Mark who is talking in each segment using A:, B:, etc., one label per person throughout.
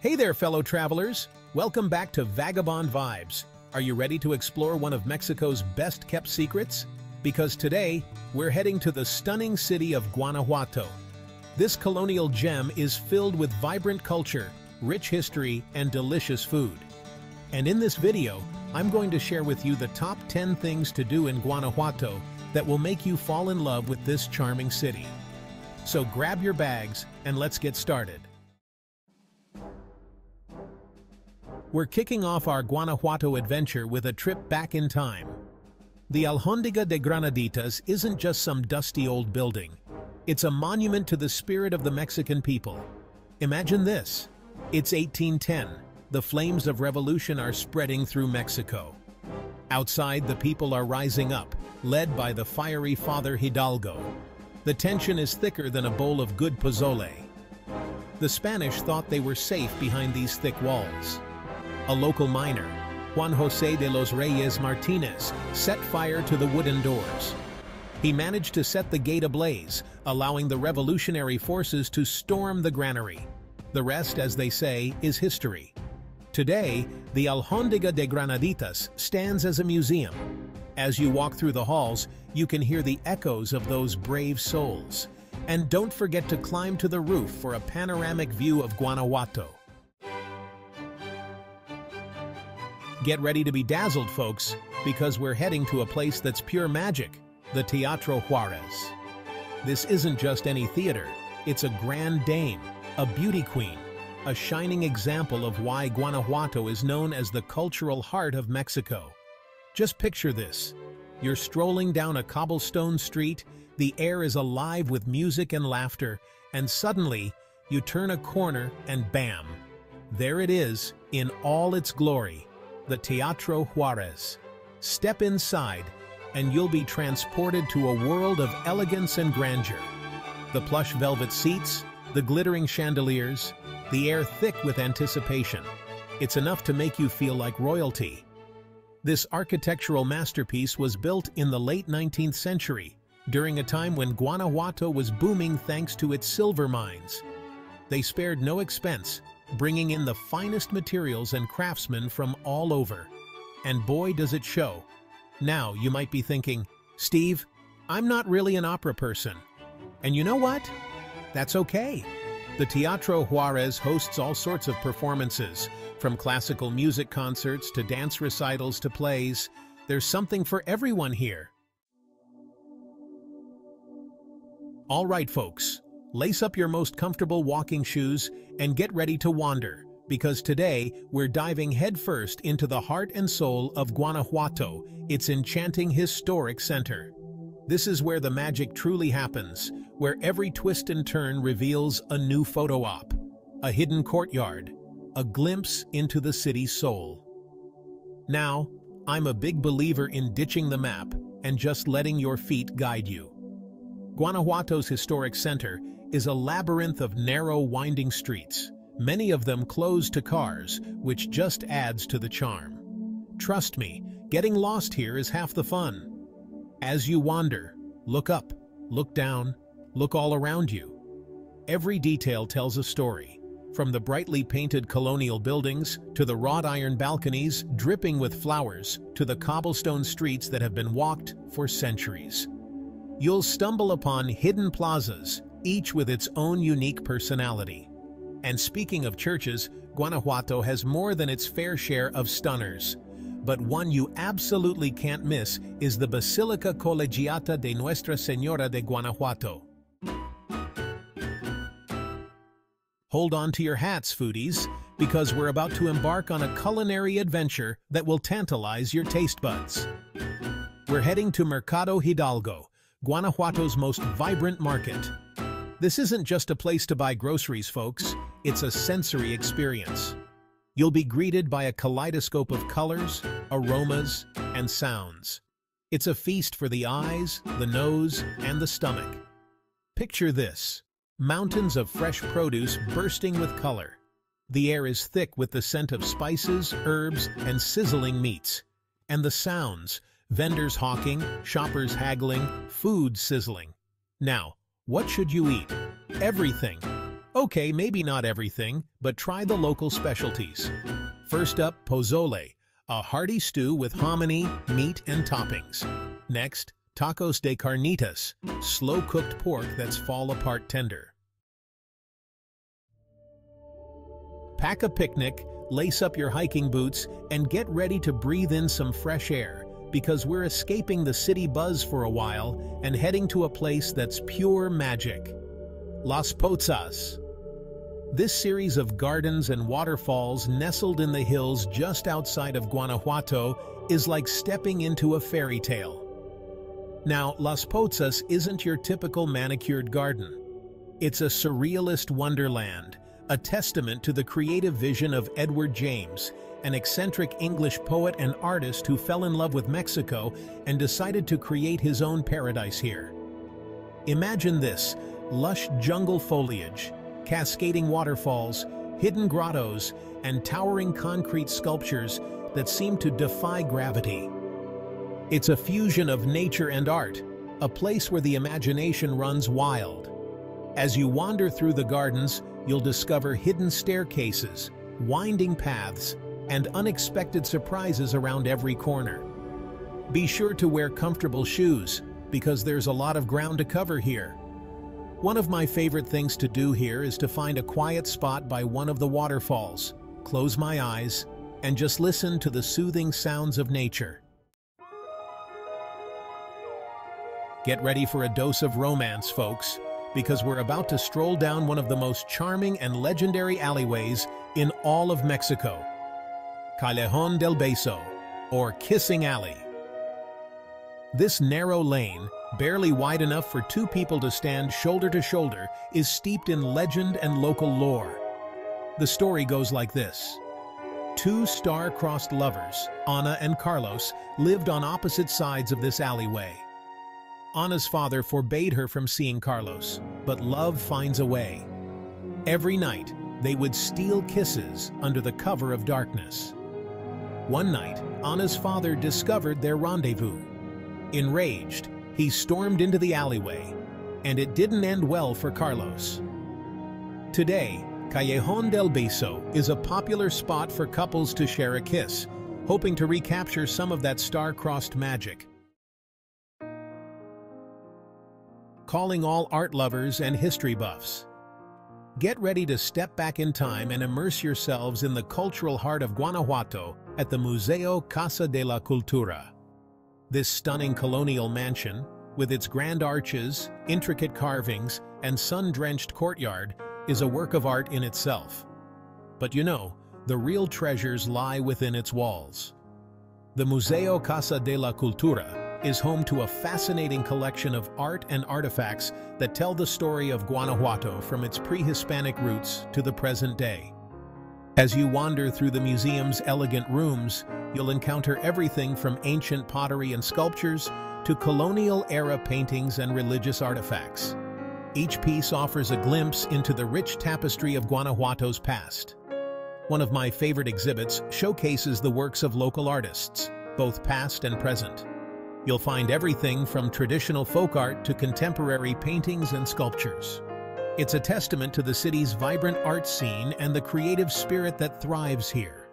A: Hey there, fellow travelers! Welcome back to Vagabond Vibes. Are you ready to explore one of Mexico's best-kept secrets? Because today, we're heading to the stunning city of Guanajuato. This colonial gem is filled with vibrant culture, rich history, and delicious food. And in this video, I'm going to share with you the top 10 things to do in Guanajuato that will make you fall in love with this charming city. So grab your bags and let's get started. We're kicking off our Guanajuato adventure with a trip back in time. The Alhóndiga de Granaditas isn't just some dusty old building. It's a monument to the spirit of the Mexican people. Imagine this. It's 1810. The flames of revolution are spreading through Mexico. Outside, the people are rising up, led by the fiery Father Hidalgo. The tension is thicker than a bowl of good pozole. The Spanish thought they were safe behind these thick walls. A local miner, Juan José de los Reyes Martinez, set fire to the wooden doors. He managed to set the gate ablaze, allowing the revolutionary forces to storm the granary. The rest, as they say, is history. Today, the Alhóndiga de Granaditas stands as a museum. As you walk through the halls, you can hear the echoes of those brave souls. And don't forget to climb to the roof for a panoramic view of Guanajuato. Get ready to be dazzled, folks, because we're heading to a place that's pure magic, the Teatro Juárez. This isn't just any theater, it's a grand dame, a beauty queen, a shining example of why Guanajuato is known as the cultural heart of Mexico. Just picture this. You're strolling down a cobblestone street, the air is alive with music and laughter, and suddenly, you turn a corner and bam! There it is, in all its glory. The Teatro Juárez. Step inside, and you'll be transported to a world of elegance and grandeur. The plush velvet seats, the glittering chandeliers, the air thick with anticipation. It's enough to make you feel like royalty. This architectural masterpiece was built in the late 19th century, during a time when Guanajuato was booming thanks to its silver mines. They spared no expense, bringing in the finest materials and craftsmen from all over. And boy, does it show. Now, you might be thinking, Steve, I'm not really an opera person. And you know what? That's okay. The Teatro Juárez hosts all sorts of performances, from classical music concerts to dance recitals to plays. There's something for everyone here. All right, folks. Lace up your most comfortable walking shoes and get ready to wander, because today we're diving headfirst into the heart and soul of Guanajuato, its enchanting historic center. This is where the magic truly happens, where every twist and turn reveals a new photo op, a hidden courtyard, a glimpse into the city's soul. Now, I'm a big believer in ditching the map and just letting your feet guide you. Guanajuato's historic center is a labyrinth of narrow, winding streets, many of them closed to cars, which just adds to the charm. Trust me, getting lost here is half the fun. As you wander, look up, look down, look all around you. Every detail tells a story, from the brightly painted colonial buildings to the wrought iron balconies dripping with flowers to the cobblestone streets that have been walked for centuries. You'll stumble upon hidden plazas, each with its own unique personality. And speaking of churches, Guanajuato has more than its fair share of stunners. But one you absolutely can't miss is the Basilica Colegiata de Nuestra Señora de Guanajuato. Hold on to your hats, foodies, because we're about to embark on a culinary adventure that will tantalize your taste buds. We're heading to Mercado Hidalgo, Guanajuato's most vibrant market. This isn't just a place to buy groceries, folks. It's a sensory experience. You'll be greeted by a kaleidoscope of colors, aromas, and sounds. It's a feast for the eyes, the nose, and the stomach. Picture this: mountains of fresh produce bursting with color. The air is thick with the scent of spices, herbs, and sizzling meats. And the sounds: vendors hawking, shoppers haggling, food sizzling. Now, what should you eat? Everything. Okay, maybe not everything, but try the local specialties. First up, pozole, a hearty stew with hominy, meat, and toppings. Next, tacos de carnitas, slow-cooked pork that's fall-apart tender. Pack a picnic, lace up your hiking boots, and get ready to breathe in some fresh air, because we're escaping the city buzz for a while and heading to a place that's pure magic. Las Pozas. This series of gardens and waterfalls nestled in the hills just outside of Guanajuato is like stepping into a fairy tale. Now, Las Pozas isn't your typical manicured garden. It's a surrealist wonderland, a testament to the creative vision of Edward James, an eccentric English poet and artist who fell in love with Mexico and decided to create his own paradise here. Imagine this: lush jungle foliage, cascading waterfalls, hidden grottos, and towering concrete sculptures that seem to defy gravity. It's a fusion of nature and art, a place where the imagination runs wild. As you wander through the gardens, you'll discover hidden staircases, winding paths, and unexpected surprises around every corner. Be sure to wear comfortable shoes, because there's a lot of ground to cover here. One of my favorite things to do here is to find a quiet spot by one of the waterfalls, close my eyes, and just listen to the soothing sounds of nature. Get ready for a dose of romance, folks, because we're about to stroll down one of the most charming and legendary alleyways in all of Mexico. Callejón del Beso, or Kissing Alley. This narrow lane, barely wide enough for two people to stand shoulder to shoulder, is steeped in legend and local lore. The story goes like this. Two star-crossed lovers, Ana and Carlos, lived on opposite sides of this alleyway. Ana's father forbade her from seeing Carlos, but love finds a way. Every night, they would steal kisses under the cover of darkness. One night, Ana's father discovered their rendezvous. Enraged, he stormed into the alleyway, and it didn't end well for Carlos. Today, Callejón del Beso is a popular spot for couples to share a kiss, hoping to recapture some of that star-crossed magic. Calling all art lovers and history buffs. Get ready to step back in time and immerse yourselves in the cultural heart of Guanajuato at the Museo Casa de la Cultura. This stunning colonial mansion, with its grand arches, intricate carvings, and sun-drenched courtyard, is a work of art in itself. But you know, the real treasures lie within its walls. The Museo Casa de la Cultura is home to a fascinating collection of art and artifacts that tell the story of Guanajuato from its pre-Hispanic roots to the present day. As you wander through the museum's elegant rooms, you'll encounter everything from ancient pottery and sculptures to colonial-era paintings and religious artifacts. Each piece offers a glimpse into the rich tapestry of Guanajuato's past. One of my favorite exhibits showcases the works of local artists, both past and present. You'll find everything from traditional folk art to contemporary paintings and sculptures. It's a testament to the city's vibrant art scene and the creative spirit that thrives here.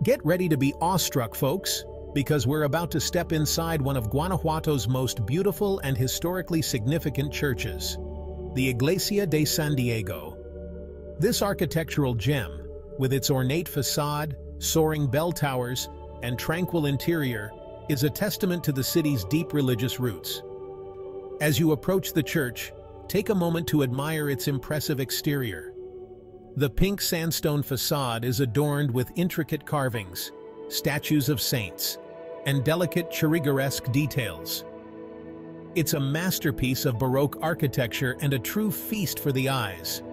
A: Get ready to be awestruck, folks, because we're about to step inside one of Guanajuato's most beautiful and historically significant churches, the Iglesia de San Diego. This architectural gem, with its ornate facade, soaring bell towers, and tranquil interior, is a testament to the city's deep religious roots. As you approach the church, take a moment to admire its impressive exterior. The pink sandstone facade is adorned with intricate carvings, statues of saints, and delicate churrigueresque details. It's a masterpiece of Baroque architecture and a true feast for the eyes.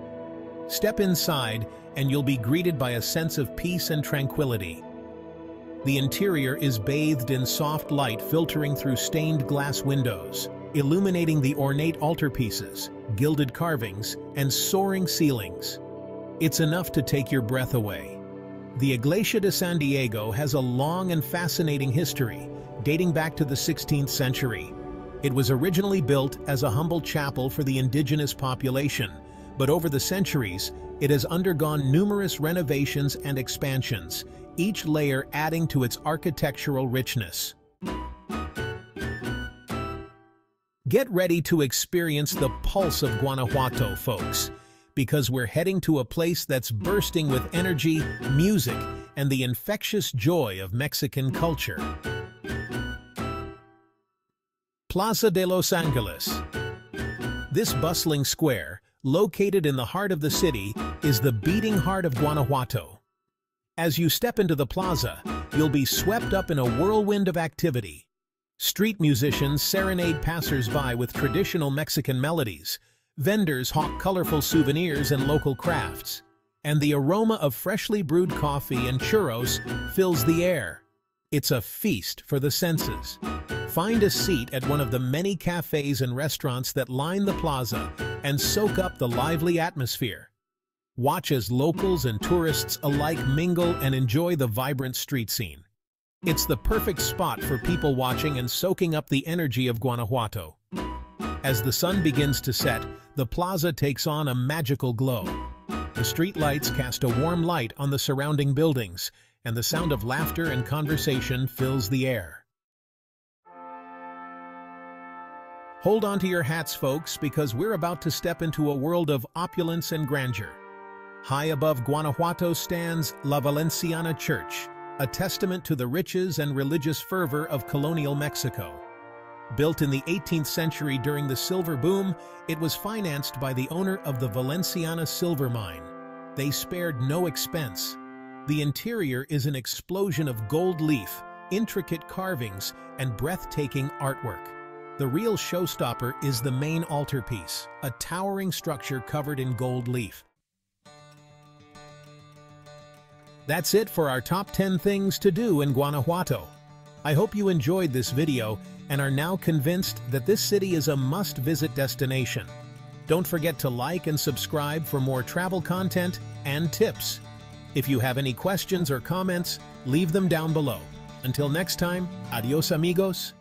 A: Step inside, and you'll be greeted by a sense of peace and tranquility. The interior is bathed in soft light filtering through stained glass windows, illuminating the ornate altarpieces, gilded carvings, and soaring ceilings. It's enough to take your breath away. The Iglesia de San Diego has a long and fascinating history, dating back to the 16th century. It was originally built as a humble chapel for the indigenous population, but over the centuries, it has undergone numerous renovations and expansions, each layer adding to its architectural richness. Get ready to experience the pulse of Guanajuato, folks, because we're heading to a place that's bursting with energy, music, and the infectious joy of Mexican culture. Plaza de Los Ángeles. This bustling square, located in the heart of the city, is the beating heart of Guanajuato. As you step into the plaza, you'll be swept up in a whirlwind of activity. Street musicians serenade passers-by with traditional Mexican melodies, vendors hawk colorful souvenirs and local crafts, and the aroma of freshly brewed coffee and churros fills the air. It's a feast for the senses. Find a seat at one of the many cafes and restaurants that line the plaza and soak up the lively atmosphere. Watch as locals and tourists alike mingle and enjoy the vibrant street scene. It's the perfect spot for people watching and soaking up the energy of Guanajuato. As the sun begins to set, the plaza takes on a magical glow. The street lights cast a warm light on the surrounding buildings, and the sound of laughter and conversation fills the air. Hold on to your hats, folks, because we're about to step into a world of opulence and grandeur. High above Guanajuato stands La Valenciana Church, a testament to the riches and religious fervor of colonial Mexico. Built in the 18th century during the silver boom, it was financed by the owner of the Valenciana silver mine. They spared no expense. The interior is an explosion of gold leaf, intricate carvings, and breathtaking artwork. The real showstopper is the main altarpiece, a towering structure covered in gold leaf. That's it for our top 10 things to do in Guanajuato. I hope you enjoyed this video and are now convinced that this city is a must-visit destination. Don't forget to like and subscribe for more travel content and tips. If you have any questions or comments, leave them down below. Until next time, adios amigos.